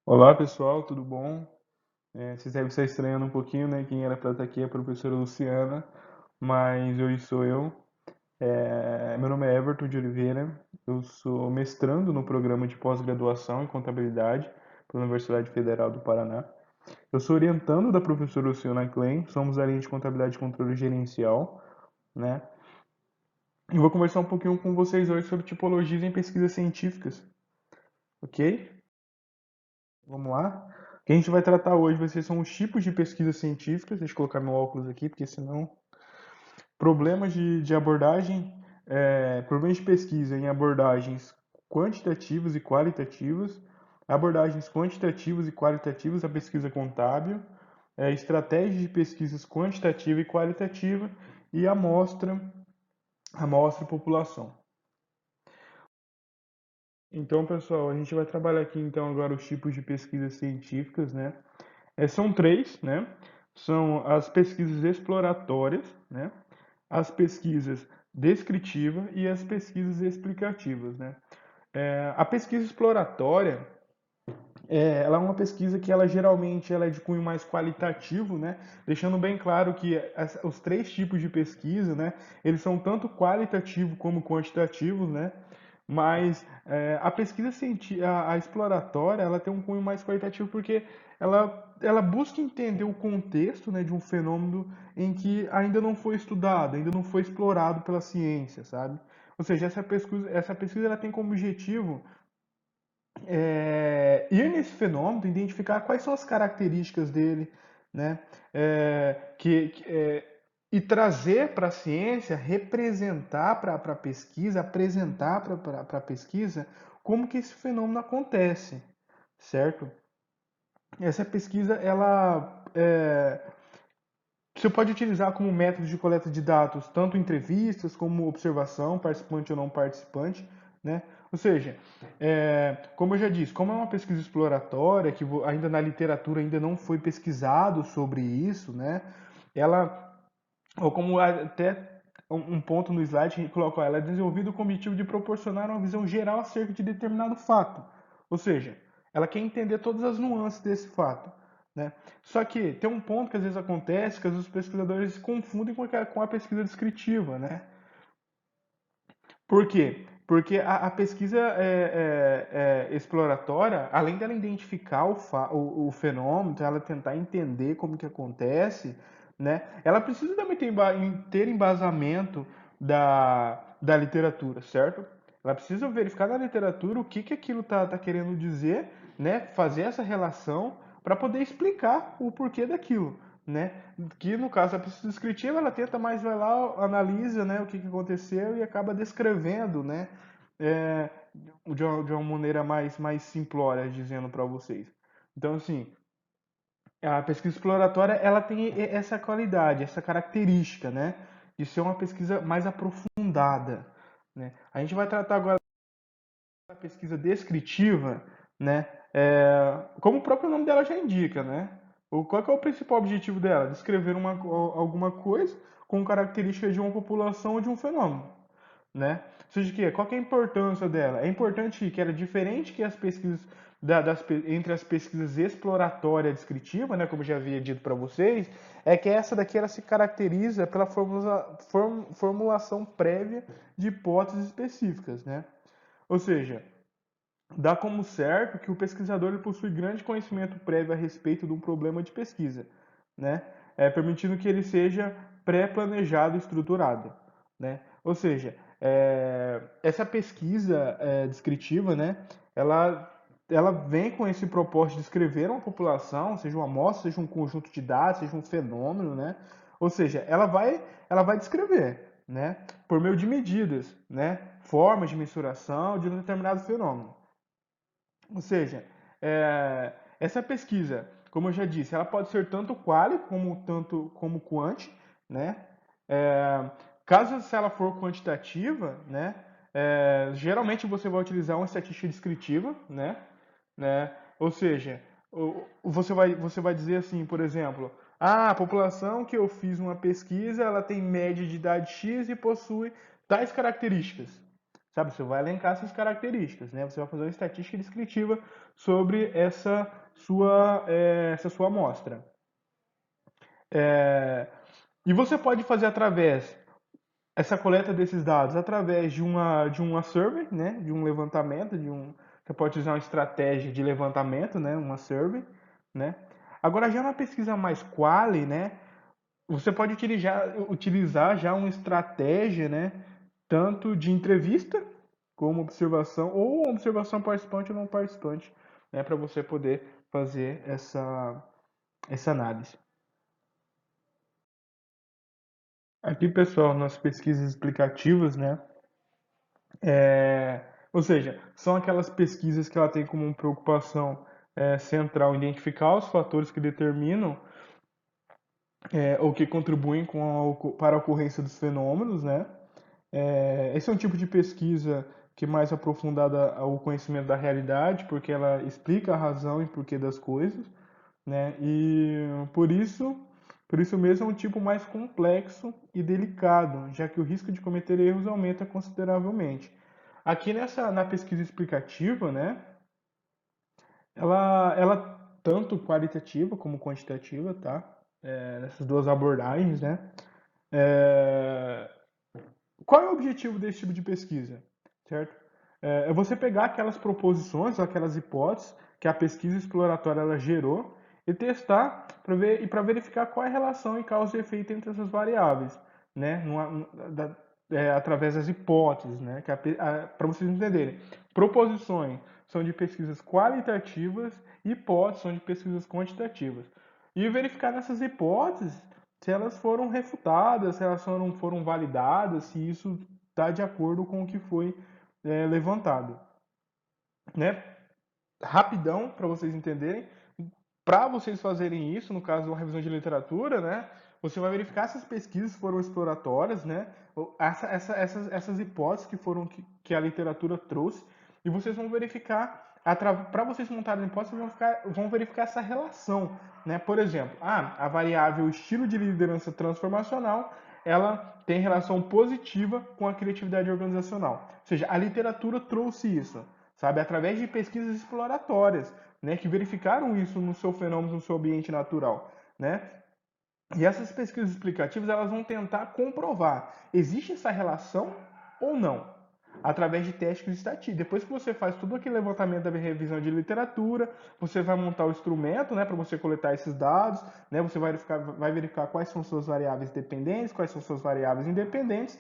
Olá pessoal, tudo bom? Vocês devem estar estranhando um pouquinho, né? Quem era para estar aqui é a professora Luciana, mas hoje sou eu. Meu nome é Everton de Oliveira, eu sou mestrando no programa de pós-graduação em contabilidade pela Universidade Federal do Paraná. Eu sou orientando da professora Luciana Klein, somos da linha de contabilidade e controle gerencial, né? E vou conversar um pouquinho com vocês hoje sobre tipologias em pesquisas científicas, ok? Vamos lá? O que a gente vai tratar hoje são os tipos de pesquisas científicas. Deixa eu colocar meu óculos aqui, porque senão. Problemas de abordagem, problemas de pesquisa em abordagens quantitativas e qualitativas, abordagens quantitativas e qualitativas da pesquisa contábil, estratégias de pesquisas quantitativa e qualitativa e amostra e população. Então, pessoal, a gente vai trabalhar aqui então agora os tipos de pesquisas científicas, né? São três, né? São as pesquisas exploratórias, né? As pesquisas descritivas e as pesquisas explicativas, né? A pesquisa exploratória, ela é uma pesquisa que ela geralmente ela é de cunho mais qualitativo, né? Deixando bem claro que os três tipos de pesquisa, né? Eles são tanto qualitativo como quantitativos, né? Mas a pesquisa científica, a exploratória, ela tem um cunho mais qualitativo porque ela busca entender o contexto, né, de um fenômeno em que ainda não foi estudado, ainda não foi explorado pela ciência, sabe? Ou seja, essa pesquisa ela tem como objetivo ir nesse fenômeno, identificar quais são as características dele, né? E trazer para a ciência, representar para a pesquisa, apresentar para a pesquisa como que esse fenômeno acontece, certo? Essa pesquisa, você pode utilizar como método de coleta de dados tanto entrevistas como observação, participante ou não participante, né? Ou seja, como eu já disse, como é uma pesquisa exploratória, que ainda na literatura ainda não foi pesquisado sobre isso, né? Ela, ou como até um ponto no slide que coloca, ela é desenvolvida com o objetivo de proporcionar uma visão geral acerca de determinado fato. Ou seja, ela quer entender todas as nuances desse fato, né? Só que tem um ponto que às vezes acontece, que às vezes os pesquisadores se confundem com a pesquisa descritiva, né? Por quê? Porque a pesquisa exploratória, além dela identificar o fenômeno, então ela tentar entender como que acontece, né? Ela precisa também ter embasamento da literatura, certo? Ela precisa verificar na literatura o que aquilo tá querendo dizer, né? Fazer essa relação para poder explicar o porquê daquilo, né? Que no caso a pesquisa descritiva ela tenta mais vai lá analisa, né, o que aconteceu e acaba descrevendo, né, é, de uma maneira mais simplória dizendo para vocês. Então assim, a pesquisa exploratória ela tem essa qualidade, essa característica, né, de ser uma pesquisa mais aprofundada, né. A gente vai tratar agora da pesquisa descritiva, né, como o próprio nome dela já indica, né. Qual que é o principal objetivo dela? Descrever alguma coisa com características de uma população ou de um fenômeno, né? Ou seja, qual que é a importância dela? É importante que ela é diferente que as pesquisas entre as pesquisas exploratória e descritiva, né, como eu já havia dito para vocês, é que essa daqui ela se caracteriza pela formulação prévia de hipóteses específicas, né? Ou seja, dá como certo que o pesquisador ele possui grande conhecimento prévio a respeito de um problema de pesquisa, né? Permitindo que ele seja pré-planejado e estruturado, né? Ou seja, essa pesquisa descritiva, né? Ela, ela vem com esse propósito de descrever uma população, seja uma amostra, seja um conjunto de dados, seja um fenômeno, né? Ou seja, ela vai descrever, né? Por meio de medidas, né? Formas de mensuração de um determinado fenômeno. Ou seja, essa pesquisa, como eu já disse, ela pode ser tanto quali como quant, né? É, caso se ela for quantitativa, né? Geralmente você vai utilizar uma estatística descritiva, né? Ou seja, você vai dizer assim, por exemplo, a população que eu fiz uma pesquisa, ela tem média de idade X e possui tais características, sabe? Você vai elencar essas características, né? Você vai fazer uma estatística descritiva sobre essa sua amostra. E você pode fazer através essa coleta desses dados através de uma survey, né? De um levantamento, você pode usar uma estratégia de levantamento, né? Uma survey, né? Agora já na pesquisa mais quali, né? Você pode utilizar já uma estratégia, né? Tanto de entrevista como observação, ou observação participante ou não participante, né? Para você poder fazer essa análise. Aqui, pessoal, nas pesquisas explicativas, né? Ou seja, são aquelas pesquisas que ela tem como preocupação central identificar os fatores que determinam ou que contribuem para a ocorrência dos fenômenos, né? Esse é um tipo de pesquisa que é mais aprofundada ao conhecimento da realidade, porque ela explica a razão e porquê das coisas, né? E por isso mesmo é um tipo mais complexo e delicado, já que o risco de cometer erros aumenta consideravelmente. Aqui na pesquisa explicativa, né? Ela tanto qualitativa como quantitativa, tá? Nessas duas abordagens, né? É, Qual é o objetivo desse tipo de pesquisa, certo? É você pegar aquelas proposições, aquelas hipóteses que a pesquisa exploratória ela gerou e testar para verificar qual é a relação e causa e efeito entre essas variáveis, né? Através das hipóteses, né? Para vocês entenderem, proposições são de pesquisas qualitativas e hipóteses são de pesquisas quantitativas. E verificar nessas hipóteses se elas foram refutadas, se elas foram validadas, se isso está de acordo com o que foi levantado. Né? Rapidão, para vocês entenderem, para vocês fazerem isso, no caso de uma revisão de literatura, né, você vai verificar se as pesquisas foram exploratórias, né, essas hipóteses que a literatura trouxe, e vocês vão verificar, para vocês montarem a hipótese, vocês vão verificar essa relação. Né? Por exemplo, a variável estilo de liderança transformacional, ela tem relação positiva com a criatividade organizacional. Ou seja, a literatura trouxe isso, sabe, através de pesquisas exploratórias, né, que verificaram isso no seu fenômeno, no seu ambiente natural, né? E essas pesquisas explicativas elas vão tentar comprovar existe essa relação ou não, através de testes estatísticos. Depois que você faz todo aquele levantamento da revisão de literatura, você vai montar o instrumento, né, para você coletar esses dados, né? Você vai verificar quais são suas variáveis dependentes, quais são suas variáveis independentes.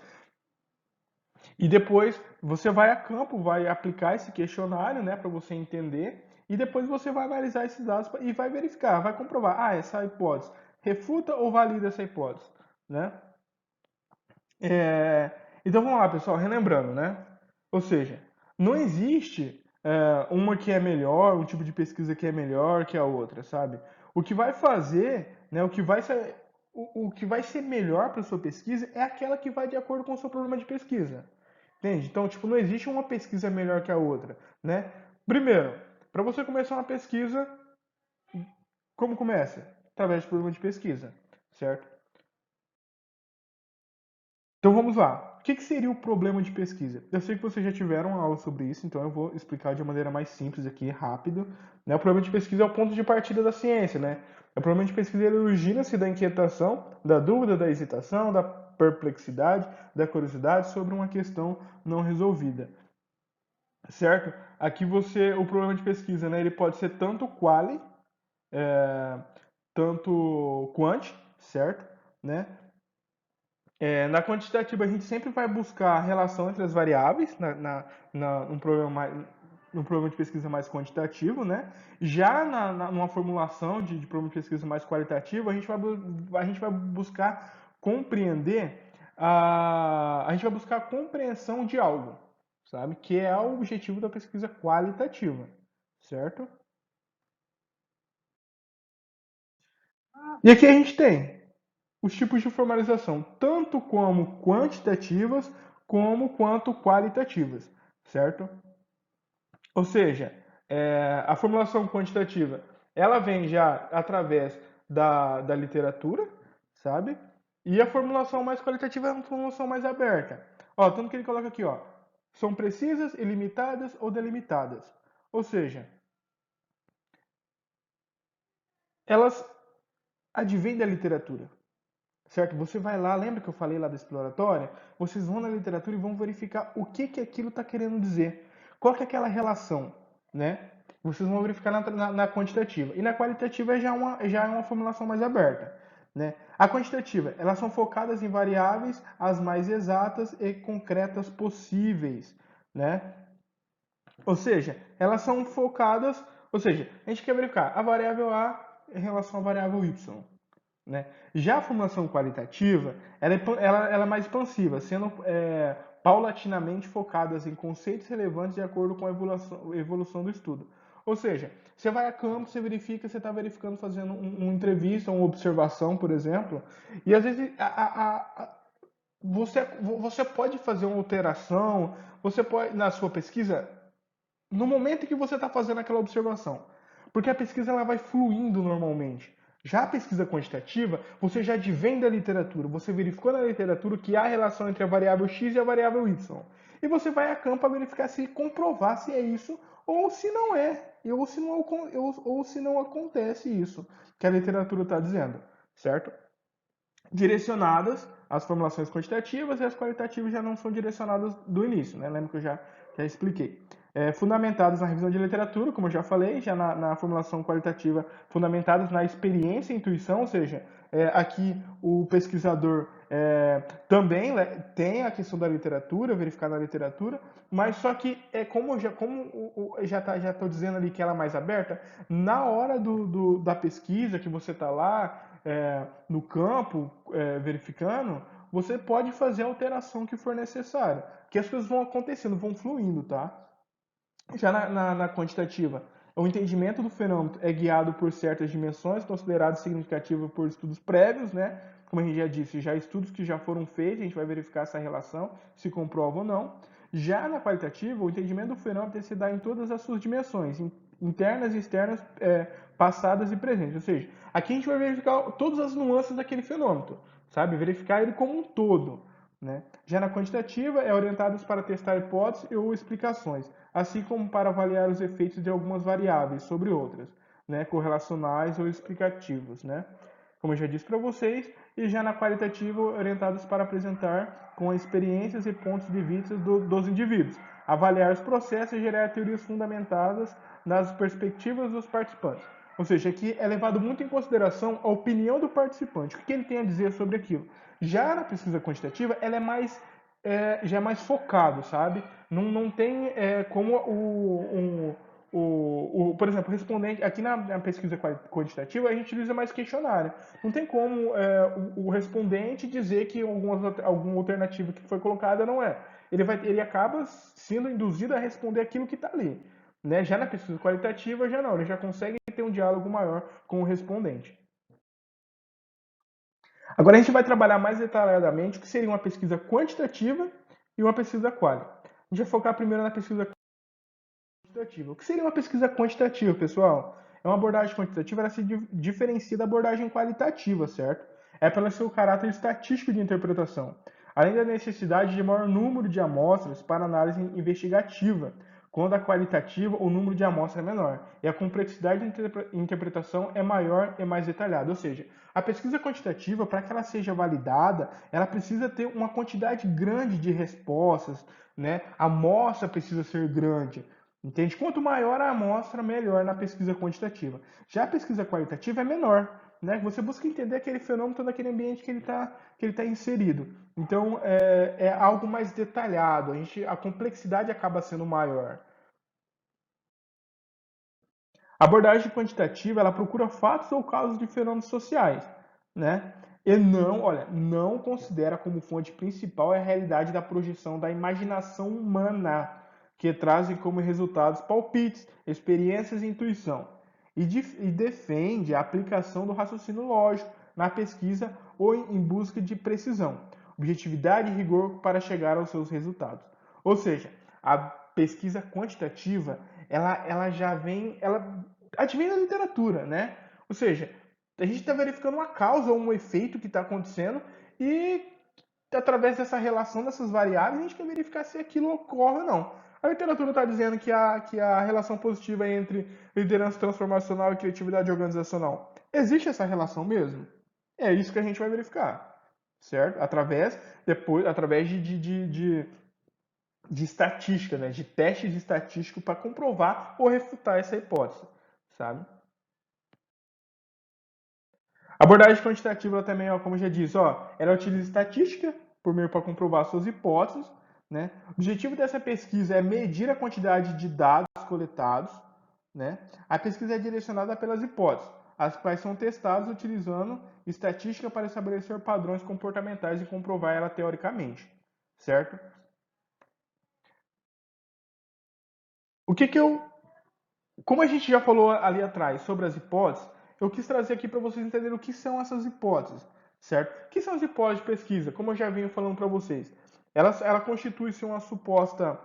E depois você vai a campo, vai aplicar esse questionário, né, para você entender, e depois você vai analisar esses dados e vai verificar, vai comprovar, essa hipótese refuta ou valida essa hipótese, né? Então vamos lá, pessoal, relembrando, né? Ou seja, não existe uma que é melhor, um tipo de pesquisa que é melhor que a outra, sabe? O que vai fazer, né, o que vai ser melhor para sua pesquisa é aquela que vai de acordo com o seu problema de pesquisa. Entende? Então, tipo, não existe uma pesquisa melhor que a outra, né? Primeiro, para você começar uma pesquisa, como começa? Através de problema de pesquisa, certo? Então vamos lá. O que seria o problema de pesquisa? Eu sei que vocês já tiveram uma aula sobre isso, então eu vou explicar de uma maneira mais simples aqui, rápido. Né? O problema de pesquisa é o ponto de partida da ciência, né? O problema de pesquisa ele origina-se da inquietação, da dúvida, da hesitação, da perplexidade, da curiosidade sobre uma questão não resolvida. Certo? Aqui o problema de pesquisa, né? Ele pode ser tanto quali, tanto quant, certo? Né? Na quantitativa, a gente sempre vai buscar a relação entre as variáveis, num problema de pesquisa mais quantitativo, né? Já numa formulação de problema de pesquisa mais qualitativo, a gente vai buscar compreender, a gente vai buscar a compreensão de algo, sabe? Que é o objetivo da pesquisa qualitativa, certo? E aqui a gente tem os tipos de formalização, tanto como quantitativas como quanto qualitativas, certo? Ou seja, a formulação quantitativa, ela vem já através da literatura, sabe? E a formulação mais qualitativa é uma formulação mais aberta. Ó, tanto que ele coloca aqui, ó, são precisas, ilimitadas ou delimitadas. Ou seja, elas advêm da literatura, certo? Você vai lá, lembra que eu falei lá da exploratória? Vocês vão na literatura e vão verificar o que aquilo está querendo dizer. Qual que é aquela relação, né? Vocês vão verificar na quantitativa. E na qualitativa já é uma formulação mais aberta, né? A quantitativa, elas são focadas em variáveis as mais exatas e concretas possíveis, né? Ou seja, elas são focadas, ou seja, a gente quer verificar a variável A em relação à variável Y, né? Já a formulação qualitativa, ela é mais expansiva, sendo paulatinamente focadas em conceitos relevantes de acordo com a evolução do estudo. Ou seja, você vai a campo, você verifica, você está verificando, fazendo uma entrevista, uma observação, por exemplo, e às vezes você pode fazer uma alteração, você pode, na sua pesquisa, no momento em que você está fazendo aquela observação. Porque a pesquisa ela vai fluindo normalmente. Já a pesquisa quantitativa, você já advém da literatura, você verificou na literatura que há relação entre a variável x e a variável y. E você vai a campo a verificar se comprovar se é isso ou se não é, ou se não acontece isso que a literatura está dizendo, certo? Direcionadas às formulações quantitativas e as qualitativas já não são direcionadas do início, né? Lembra que eu já expliquei. Fundamentadas na revisão de literatura, como eu já falei, já na formulação qualitativa, fundamentadas na experiência e intuição, ou seja, aqui o pesquisador também tem a questão da literatura, verificar na literatura, mas só que como já estou dizendo ali que ela é mais aberta, na hora da pesquisa que você está lá no campo verificando, você pode fazer a alteração que for necessária, que as coisas vão acontecendo, vão fluindo, tá? Já na quantitativa, o entendimento do fenômeno é guiado por certas dimensões consideradas significativas por estudos prévios, né? Como a gente já disse, já estudos que já foram feitos, a gente vai verificar essa relação, se comprova ou não. Já na qualitativa, o entendimento do fenômeno tem que se dar em todas as suas dimensões, internas e externas, passadas e presentes. Ou seja, aqui a gente vai verificar todas as nuances daquele fenômeno, sabe? Verificar ele como um todo. Né? Já na quantitativa, é orientados para testar hipóteses ou explicações, assim como para avaliar os efeitos de algumas variáveis sobre outras, né? Correlacionais ou explicativos. Né? Como eu já disse para vocês, e já na qualitativa, orientados para apresentar com experiências e pontos de vista dos indivíduos, avaliar os processos e gerar teorias fundamentadas nas perspectivas dos participantes. Ou seja, aqui é levado muito em consideração a opinião do participante, o que ele tem a dizer sobre aquilo. Já na pesquisa quantitativa, ela já é mais focado, sabe? Não tem como por exemplo, respondente, aqui na pesquisa quantitativa, a gente utiliza mais questionário. Não tem como o respondente dizer que alguma alternativa que foi colocada não é. Ele acaba sendo induzido a responder aquilo que está ali. Né? Já na pesquisa qualitativa, já não. Ele já consegue ter um diálogo maior com o respondente. Agora a gente vai trabalhar mais detalhadamente o que seria uma pesquisa quantitativa e uma pesquisa quali. A gente vai focar primeiro na pesquisa quantitativa. O que seria uma pesquisa quantitativa, pessoal? É uma abordagem quantitativa, ela se diferencia da abordagem qualitativa, certo? É pelo seu caráter estatístico de interpretação, além da necessidade de maior número de amostras para análise investigativa, quando a qualitativa o número de amostras é menor e a complexidade de interpretação é maior e mais detalhada. Ou seja, a pesquisa quantitativa, para que ela seja validada, ela precisa ter uma quantidade grande de respostas, né? A amostra precisa ser grande. Entende? Quanto maior a amostra, melhor na pesquisa quantitativa. Já a pesquisa qualitativa é menor, né? Você busca entender aquele fenômeno naquele ambiente que ele tá inserido. Então, é algo mais detalhado. A complexidade acaba sendo maior. A abordagem quantitativa, ela procura fatos ou causas de fenômenos sociais, né? E não considera como fonte principal a realidade da projeção da imaginação humana, que trazem como resultados palpites, experiências e intuição. E defende a aplicação do raciocínio lógico na pesquisa ou em busca de precisão, objetividade e rigor para chegar aos seus resultados. Ou seja, a pesquisa quantitativa, ela já vem, ela advém da literatura, né? Ou seja, a gente está verificando uma causa ou um efeito que está acontecendo e através dessa relação dessas variáveis, a gente quer verificar se aquilo ocorre ou não. A literatura está dizendo que a relação positiva é entre liderança transformacional e criatividade organizacional. Existe essa relação mesmo? É isso que a gente vai verificar, certo? Através de estatística, né? De testes estatísticos para comprovar ou refutar essa hipótese, sabe? A abordagem quantitativa ela também, ó, como eu já disse, ó, ela utiliza estatística por meio para comprovar suas hipóteses, né? O objetivo dessa pesquisa é medir a quantidade de dados coletados, né? A pesquisa é direcionada pelas hipóteses, as quais são testadas utilizando estatística para estabelecer padrões comportamentais e comprovar ela teoricamente, certo? O que que eu Como a gente já falou ali atrás sobre as hipóteses, eu quis trazer aqui para vocês entenderem o que são essas hipóteses, certo? O que são as hipóteses de pesquisa? Como eu já venho falando para vocês, ela constitui-se uma suposta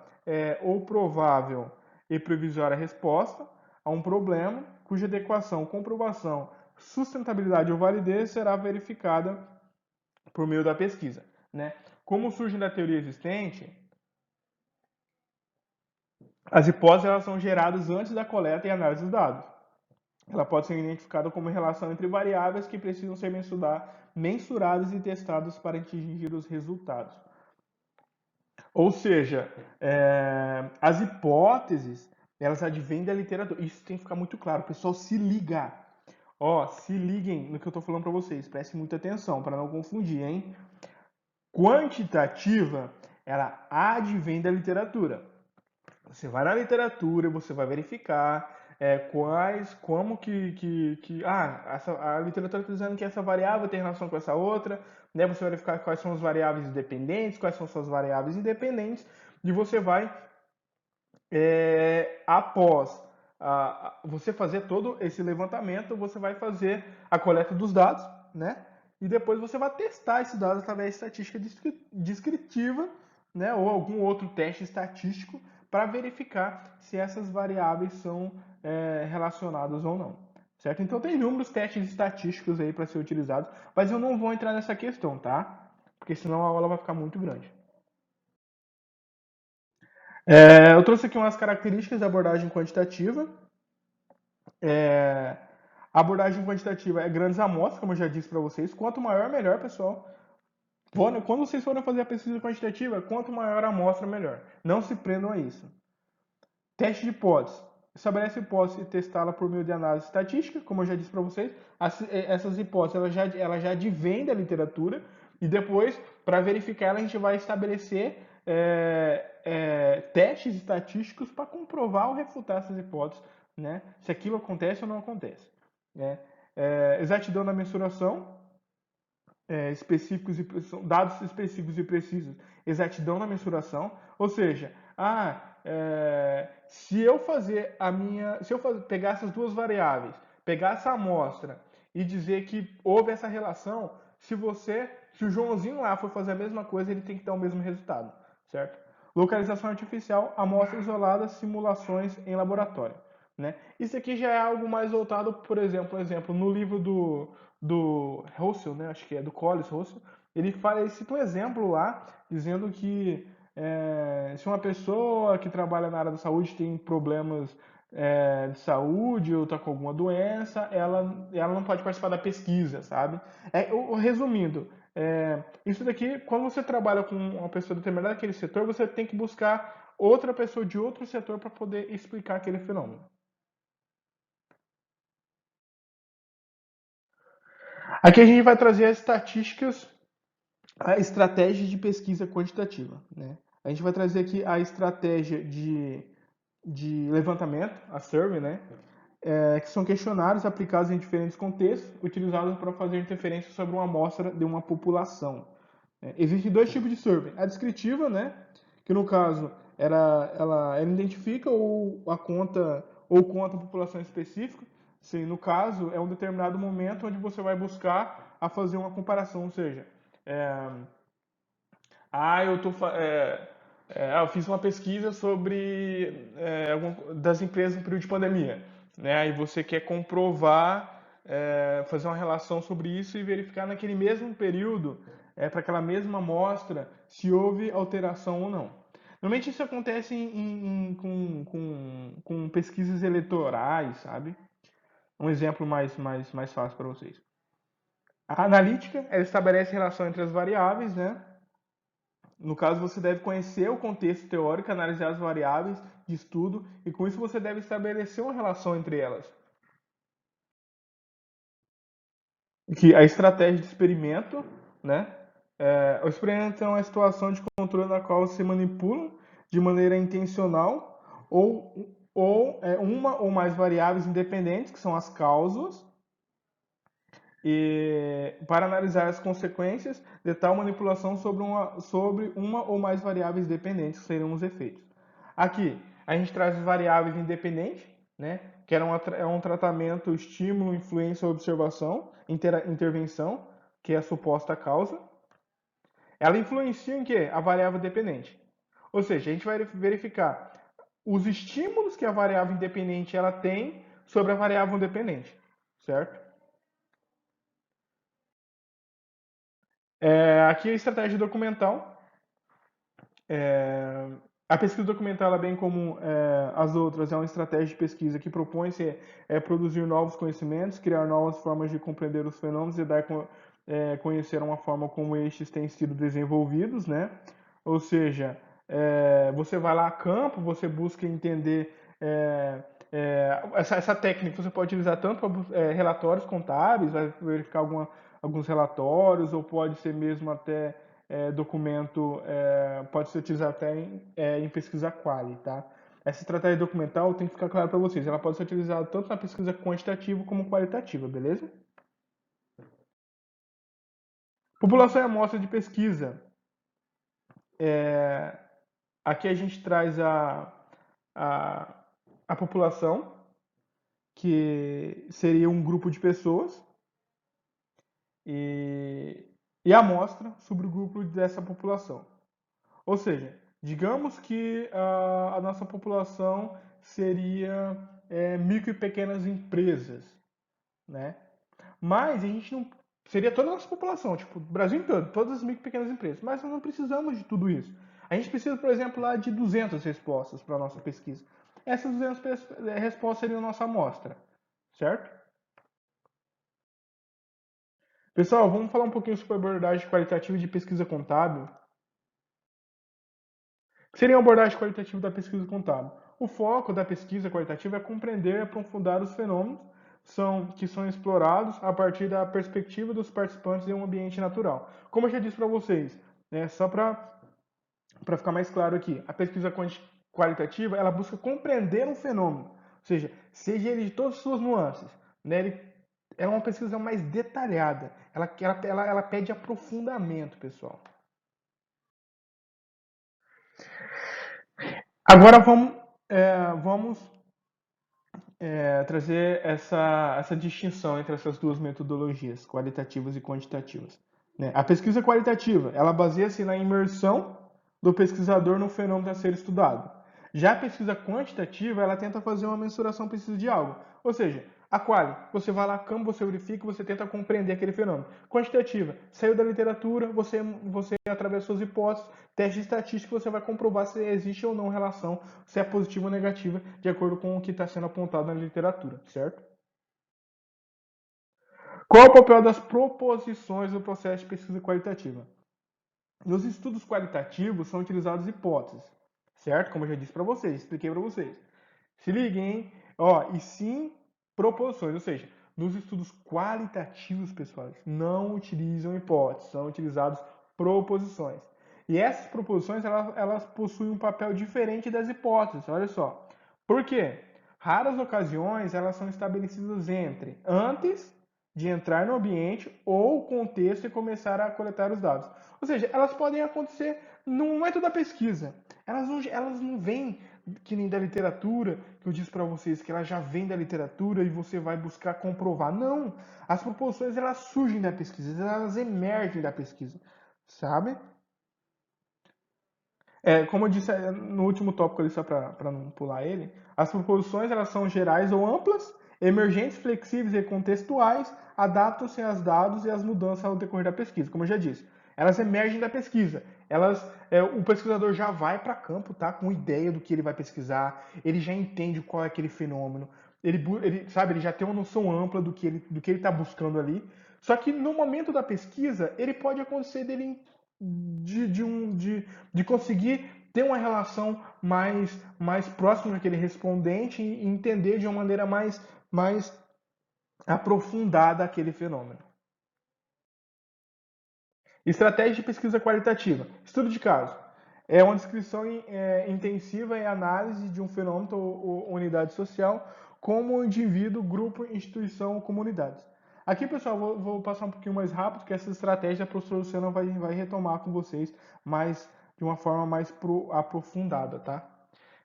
ou provável e previsória resposta a um problema cuja adequação, comprovação, sustentabilidade ou validez será verificada por meio da pesquisa, né? Como surge da teoria existente, as hipóteses elas são geradas antes da coleta e análise dos dados. Ela pode ser identificada como relação entre variáveis que precisam ser mensuradas e testadas para atingir os resultados. Ou seja, as hipóteses, elas advêm da literatura. Isso tem que ficar muito claro. Pessoal, se liga. Ó, se liguem no que eu estou falando para vocês. Prestem muita atenção para não confundir, hein? Quantitativa, ela advém da literatura. Você vai na literatura e você vai verificar a literatura está dizendo que essa variável tem relação com essa outra, né? Você vai verificar quais são as variáveis dependentes, quais são suas variáveis independentes, e você vai, após você fazer todo esse levantamento, você vai fazer a coleta dos dados, né? E depois você vai testar esses dados através de estatística descritiva, né? Ou algum outro teste estatístico para verificar se essas variáveis são relacionadas ou não. Certo? Então tem inúmeros testes estatísticos aí para ser utilizados, mas eu não vou entrar nessa questão, tá? Porque senão a aula vai ficar muito grande. Eu trouxe aqui umas características da abordagem quantitativa. É, a abordagem quantitativa é grandes amostras, como eu já disse para vocês. Quanto maior, melhor, pessoal. Quando vocês forem fazer a pesquisa quantitativa, quanto maior a amostra, melhor. Não se prendam a isso. Teste de hipótese. Estabelece a hipótese e testá-la por meio de análise estatística, como eu já disse para vocês. Essas hipóteses elas já advêm da literatura e depois, para verificar ela, a gente vai estabelecer testes estatísticos para comprovar ou refutar essas hipóteses, né? Se aquilo acontece ou não acontece. Né? Exatidão na mensuração, dados específicos e precisos, exatidão na mensuração, ou seja, se eu pegar essas duas variáveis, pegar essa amostra e dizer que houve essa relação, se o Joãozinho lá for fazer a mesma coisa, ele tem que dar o mesmo resultado, certo? Localização artificial, amostras isoladas, simulações em laboratório. Né? Isso aqui já é algo mais voltado, por exemplo, no livro do Russell, né? Acho que é do Collis Russell, ele cita um exemplo lá, dizendo que se uma pessoa que trabalha na área da saúde tem problemas de saúde ou está com alguma doença, ela não pode participar da pesquisa, sabe? Resumindo, isso daqui, quando você trabalha com uma pessoa determinada naquele setor, você tem que buscar outra pessoa de outro setor para poder explicar aquele fenômeno. Aqui a gente vai trazer as estatísticas, a estratégia de pesquisa quantitativa. Né? A gente vai trazer aqui a estratégia de levantamento, a survey, né? Que são questionários aplicados em diferentes contextos, utilizados para fazer interferência sobre uma amostra de uma população. Existem dois tipos de survey. A descritiva, né? Que no caso ela identifica conta a população específica. Sim, no caso, é um determinado momento onde você vai buscar a fazer uma comparação, ou seja, eu fiz uma pesquisa sobre das empresas no período de pandemia, né? E você quer comprovar, fazer uma relação sobre isso e verificar naquele mesmo período para aquela mesma amostra se houve alteração ou não. Normalmente isso acontece com pesquisas eleitorais, sabe? Um exemplo mais fácil para vocês. A analítica, ela estabelece relação entre as variáveis, né? No caso, você deve conhecer o contexto teórico, analisar as variáveis de estudo e com isso você deve estabelecer uma relação entre elas. Que a estratégia de experimento, né? O experimento é uma situação de controle na qual se manipula de maneira intencional ou uma ou mais variáveis independentes, que são as causas, e para analisar as consequências de tal manipulação sobre uma ou mais variáveis dependentes, que seriam os efeitos. Aqui, a gente traz as variáveis independentes, né, que é um tratamento estímulo, influência, observação, intervenção, que é a suposta causa. Ela influencia em quê? A variável dependente. Ou seja, a gente vai verificar os estímulos que a variável independente ela tem sobre a variável dependente, certo? Aqui a estratégia documental. É, a pesquisa documental, bem como as outras, é uma estratégia de pesquisa que propõe-se produzir novos conhecimentos, criar novas formas de compreender os fenômenos e dar conhecer uma forma como estes têm sido desenvolvidos, né? Ou seja, você vai lá a campo, você busca entender essa técnica você pode utilizar tanto para relatórios contábeis, vai verificar alguns relatórios, ou pode ser mesmo até documento, pode ser utilizado até em pesquisa quali, tá? Essa estratégia documental tem que ficar claro para vocês, ela pode ser utilizada tanto na pesquisa quantitativa como qualitativa, beleza? População e amostra de pesquisa. Aqui a gente traz a, a população, que seria um grupo de pessoas, e, e a amostra sobre o grupo dessa população. Ou seja, digamos que a nossa população seria micro e pequenas empresas, né? Mas a gente não seria toda a nossa população, tipo, o Brasil todo, todas as micro e pequenas empresas. Mas nós não precisamos de tudo isso. A gente precisa, por exemplo, lá de 200 respostas para a nossa pesquisa. Essas 200 respostas seriam a nossa amostra, certo? Pessoal, vamos falar um pouquinho sobre a abordagem qualitativa de pesquisa contábil. O que seria a abordagem qualitativa da pesquisa contábil? O foco da pesquisa qualitativa é compreender e aprofundar os fenômenos que são explorados a partir da perspectiva dos participantes em um ambiente natural. Como eu já disse para vocês, né, só para ficar mais claro aqui, a pesquisa qualitativa ela busca compreender um fenômeno, ou seja ele de todas as suas nuances. Né, é uma pesquisa mais detalhada, ela pede aprofundamento, pessoal. Agora vamos trazer essa distinção entre essas duas metodologias, qualitativas e quantitativas. Né? A pesquisa qualitativa, ela baseia-se na imersão do pesquisador no fenômeno a ser estudado. Já a pesquisa quantitativa, ela tenta fazer uma mensuração precisa de algo. Ou seja, a quali, você vai lá a campo, você verifica, você tenta compreender aquele fenômeno. Quantitativa, saiu da literatura, você através das suas hipóteses, teste estatístico, você vai comprovar se existe ou não relação, se é positiva ou negativa, de acordo com o que está sendo apontado na literatura, certo? Qual é o papel das proposições no processo de pesquisa qualitativa? Nos estudos qualitativos são utilizadas hipóteses, certo? Como eu já disse para vocês, expliquei para vocês. Se liguem, hein? Ó, e sim proposições, ou seja, nos estudos qualitativos, pessoal, não utilizam hipóteses, são utilizadas proposições. E essas proposições, elas possuem um papel diferente das hipóteses, olha só. Por quê? Raras ocasiões, elas são estabelecidas antes de entrar no ambiente ou contexto e começar a coletar os dados. Ou seja, elas podem acontecer no momento da pesquisa. Elas não vêm que nem da literatura, que eu disse para vocês que ela já vem da literatura e você vai buscar comprovar. Não, as proposições elas surgem da pesquisa, elas emergem da pesquisa, sabe? Como eu disse no último tópico ali, só para não pular ele, as proposições elas são gerais ou amplas, emergentes, flexíveis e contextuais, adaptam-se aos dados e às mudanças ao decorrer da pesquisa, como eu já disse. elas emergem da pesquisa. O pesquisador já vai para campo, tá, com ideia do que ele vai pesquisar, ele já entende qual é aquele fenômeno, sabe, ele já tem uma noção ampla do que ele está buscando ali. Só que no momento da pesquisa, ele pode acontecer de conseguir ter uma relação mais próxima daquele respondente e entender de uma maneira mais aprofundada aquele fenômeno. Estratégia de pesquisa qualitativa. Estudo de caso. É uma descrição intensiva e análise de um fenômeno ou unidade social, como indivíduo, grupo, instituição ou comunidades. Aqui, pessoal, vou passar um pouquinho mais rápido, que essa estratégia a professora Luciana vai retomar com vocês de uma forma mais aprofundada, tá?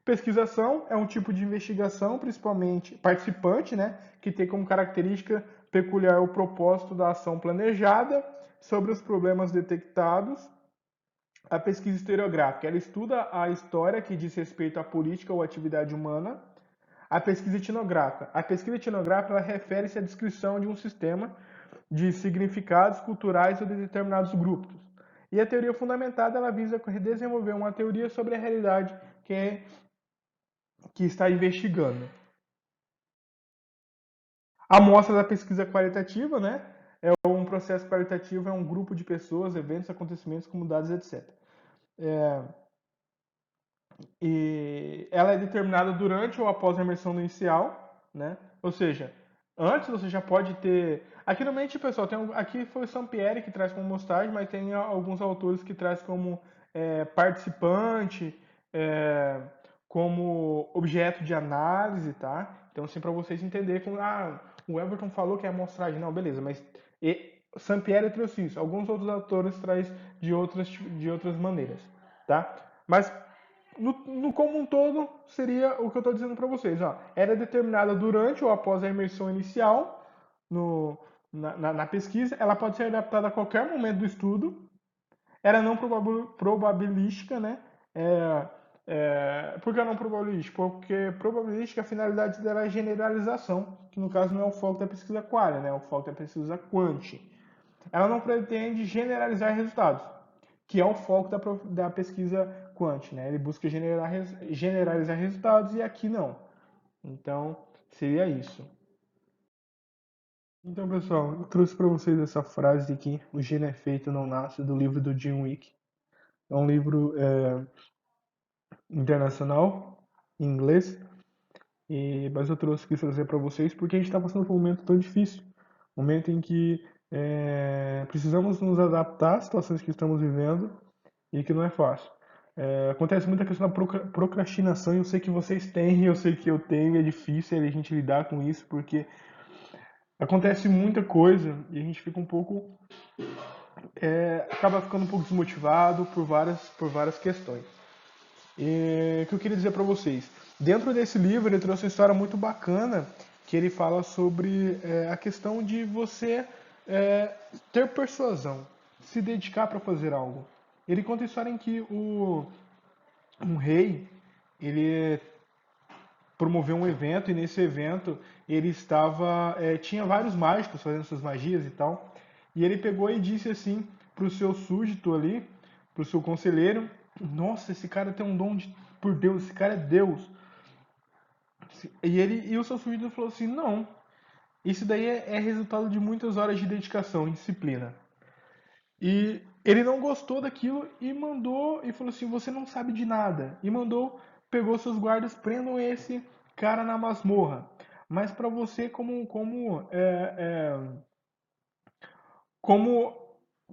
Pesquisação é um tipo de investigação, principalmente participante, né, que tem como característica peculiar o propósito da ação planejada sobre os problemas detectados. A pesquisa historiográfica, ela estuda a história que diz respeito à política ou atividade humana. A pesquisa etnográfica. A pesquisa etnográfica ela refere-se à descrição de um sistema de significados culturais ou de determinados grupos. E a teoria fundamentada ela visa desenvolver uma teoria sobre a realidade que está investigando. A amostra da pesquisa qualitativa, né? É um processo qualitativo, é um grupo de pessoas, eventos, acontecimentos, comunidades, etc. E ela é determinada durante ou após a imersão inicial, né? Ou seja, antes você já pode ter. Aqui no Mente, pessoal, aqui foi o Sampierre que traz como amostragem, mas tem alguns autores que traz como participante, é, como objeto de análise, tá? Então, assim, para vocês entenderem como o Everton falou que é amostragem, não, beleza, mas Sampierre trouxe isso. Alguns outros autores traz de outras maneiras, tá? Mas no como um todo, seria o que eu estou dizendo para vocês. Ó. Era determinada durante ou após a imersão inicial na pesquisa. Ela pode ser adaptada a qualquer momento do estudo. Era não probabilística, né? Por que não probabilística? Porque probabilística, a finalidade dela é generalização, que no caso não é o foco da pesquisa qualia, né? É o foco da pesquisa quant. Ela não pretende generalizar resultados, que é o foco da pesquisa quant, né? Ele busca generalizar resultados e aqui não. Então, seria isso. Então, pessoal, eu trouxe para vocês essa frase aqui, O Gênio é Feito, Não Nasce, do livro do Jim Wick. É um livro internacional, em inglês, mas eu quis trazer para vocês porque a gente está passando por um momento tão difícil. Um momento em que precisamos nos adaptar às situações que estamos vivendo e que não é fácil. Acontece muita questão da procrastinação e eu sei que vocês têm, eu sei que eu tenho, e é difícil a gente lidar com isso porque acontece muita coisa e a gente fica um pouco, acaba ficando um pouco desmotivado por várias questões. E o que eu queria dizer para vocês, dentro desse livro ele trouxe uma história muito bacana que ele fala sobre a questão de você ter persuasão, se dedicar para fazer algo. Ele conta a história em que um rei, ele promoveu um evento e nesse evento ele tinha vários mágicos fazendo suas magias e tal. E ele pegou e disse assim pro seu súdito ali, pro seu conselheiro: "Nossa, esse cara tem um dom por Deus, esse cara é Deus". E o seu súdito falou assim: "Não, isso daí é resultado de muitas horas de dedicação e disciplina". E ele não gostou daquilo e mandou e falou assim: "Você não sabe de nada". E pegou seus guardas, prendam esse cara na masmorra. Mas para você como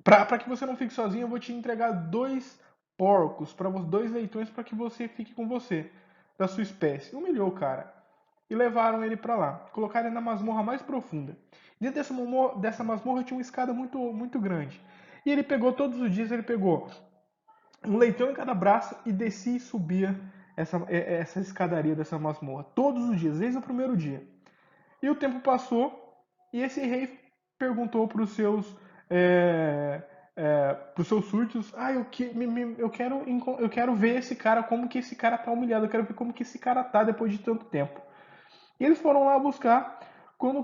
para que você não fique sozinho, eu vou te entregar dois porcos, para dois leitões para que você fique com você, da sua espécie. Humilhou o cara. E levaram ele para lá. Colocaram ele na masmorra mais profunda. Dentro dessa masmorra tinha uma escada muito, muito grande. E ele pegou, todos os dias, ele pegou um leitão em cada braço e descia e subia essa escadaria dessa masmorra. Todos os dias, desde o primeiro dia. E o tempo passou e esse rei perguntou para os seus súditos: eu quero ver esse cara, como que esse cara tá humilhado, eu quero ver como que esse cara tá depois de tanto tempo. E eles foram lá buscar. Quando o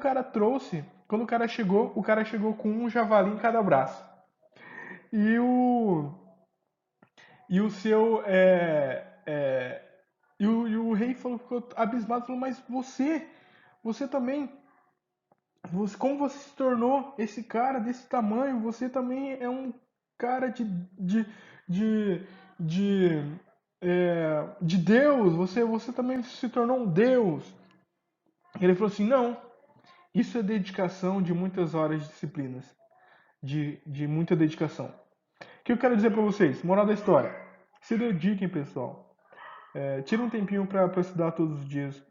cara chegou com um javali em cada braço. E o, e o seu. E o rei falou, ficou abismado, falou, mas você também. Como você se tornou esse cara desse tamanho? Você também é um cara de, de, de Deus. Você também se tornou um Deus. Ele falou assim: não, isso é dedicação de muitas horas de disciplinas, de muita dedicação. O que eu quero dizer para vocês? Moral da história: se dediquem, pessoal. Tira um tempinho para estudar todos os dias.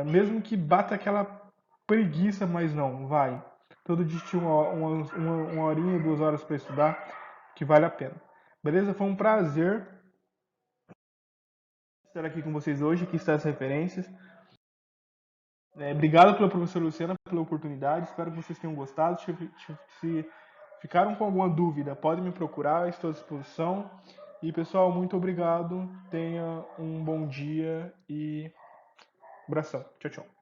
Mesmo que bata aquela preguiça, mas não, vai. Todo dia tinha uma horinha, 2 horas para estudar, que vale a pena. Beleza? Foi um prazer estar aqui com vocês hoje, aqui estão as referências. Obrigado pela professora Luciana pela oportunidade, espero que vocês tenham gostado. Se ficaram com alguma dúvida, podem me procurar, estou à disposição. E pessoal, muito obrigado, tenha um bom dia e abração. Tchau, tchau.